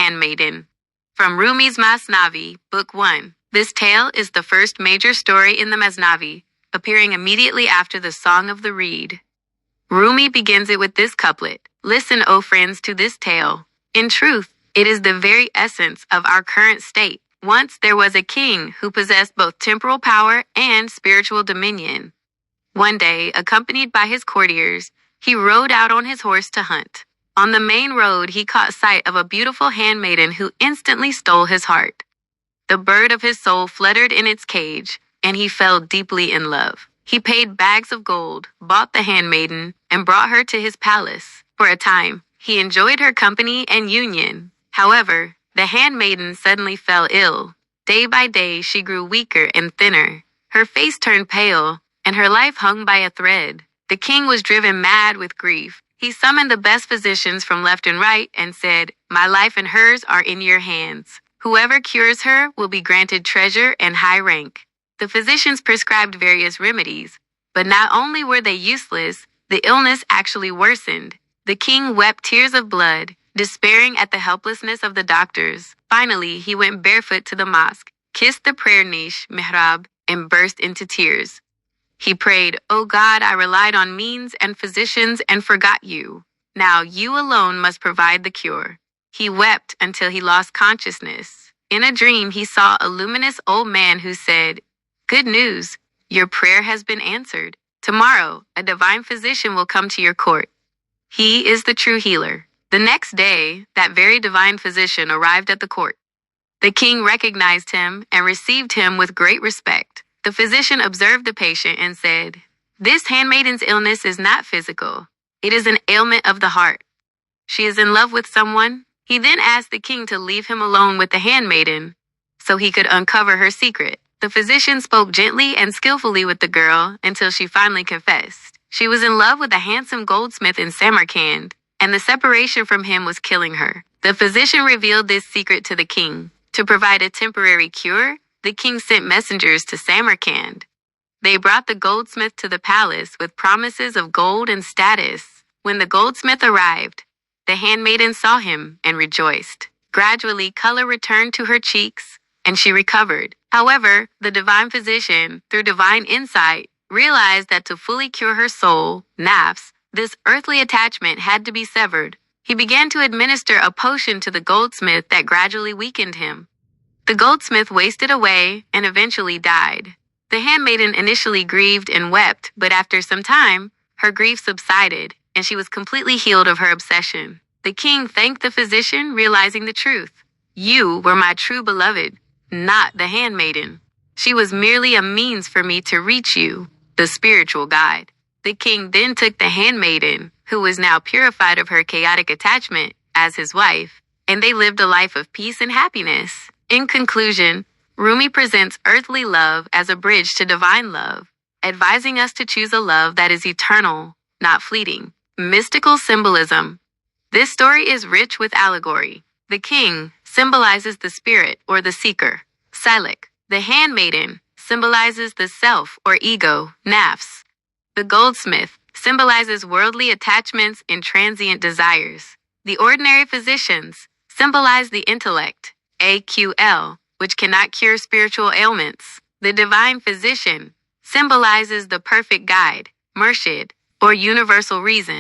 Handmaiden. From Rumi's Masnavi, Book 1. This tale is the first major story in the Masnavi, appearing immediately after the Song of the Reed. Rumi begins it with this couplet: "Listen, O friends, to this tale. In truth, it is the very essence of our current state. Once there was a king who possessed both temporal power and spiritual dominion. One day, accompanied by his courtiers, he rode out on his horse to hunt. On the main road, he caught sight of a beautiful handmaiden who instantly stole his heart. The bird of his soul fluttered in its cage, and he fell deeply in love. He paid bags of gold, bought the handmaiden, and brought her to his palace. For a time, he enjoyed her company and union. However, the handmaiden suddenly fell ill. Day by day, she grew weaker and thinner. Her face turned pale, and her life hung by a thread. The king was driven mad with grief. He summoned the best physicians from left and right and said, 'My life and hers are in your hands. Whoever cures her will be granted treasure and high rank.' The physicians prescribed various remedies, but not only were they useless, the illness actually worsened. The king wept tears of blood, despairing at the helplessness of the doctors. Finally, he went barefoot to the mosque, kissed the prayer niche, mihrab, and burst into tears. He prayed, 'O God, I relied on means and physicians and forgot you. Now you alone must provide the cure.' He wept until he lost consciousness. In a dream, he saw a luminous old man who said, 'Good news, your prayer has been answered. Tomorrow, a divine physician will come to your court. He is the true healer.' The next day, that very divine physician arrived at the court. The king recognized him and received him with great respect. The physician observed the patient and said, 'This handmaiden's illness is not physical. It is an ailment of the heart. She is in love with someone.' He then asked the king to leave him alone with the handmaiden so he could uncover her secret. The physician spoke gently and skillfully with the girl until she finally confessed. She was in love with a handsome goldsmith in Samarkand, and the separation from him was killing her. The physician revealed this secret to the king. To provide a temporary cure, the king sent messengers to Samarkand. They brought the goldsmith to the palace with promises of gold and status. When the goldsmith arrived, the handmaiden saw him and rejoiced. Gradually, color returned to her cheeks, and she recovered. However, the divine physician, through divine insight, realized that to fully cure her soul, nafs, this earthly attachment had to be severed. He began to administer a potion to the goldsmith that gradually weakened him. The goldsmith wasted away and eventually died. The handmaiden initially grieved and wept, but after some time, her grief subsided, and she was completely healed of her obsession. The king thanked the physician, realizing the truth. "You were my true beloved, not the handmaiden. She was merely a means for me to reach you, the spiritual guide." The king then took the handmaiden, who was now purified of her chaotic attachment, as his wife, and they lived a life of peace and happiness. In conclusion, Rumi presents earthly love as a bridge to divine love, advising us to choose a love that is eternal, not fleeting. Mystical symbolism. This story is rich with allegory. The king symbolizes the spirit or the seeker, Silik. The handmaiden symbolizes the self or ego, nafs. The goldsmith symbolizes worldly attachments and transient desires. The ordinary physicians symbolize the intellect, AQL, which cannot cure spiritual ailments. The divine physician symbolizes the perfect guide, Murshid, or universal reason.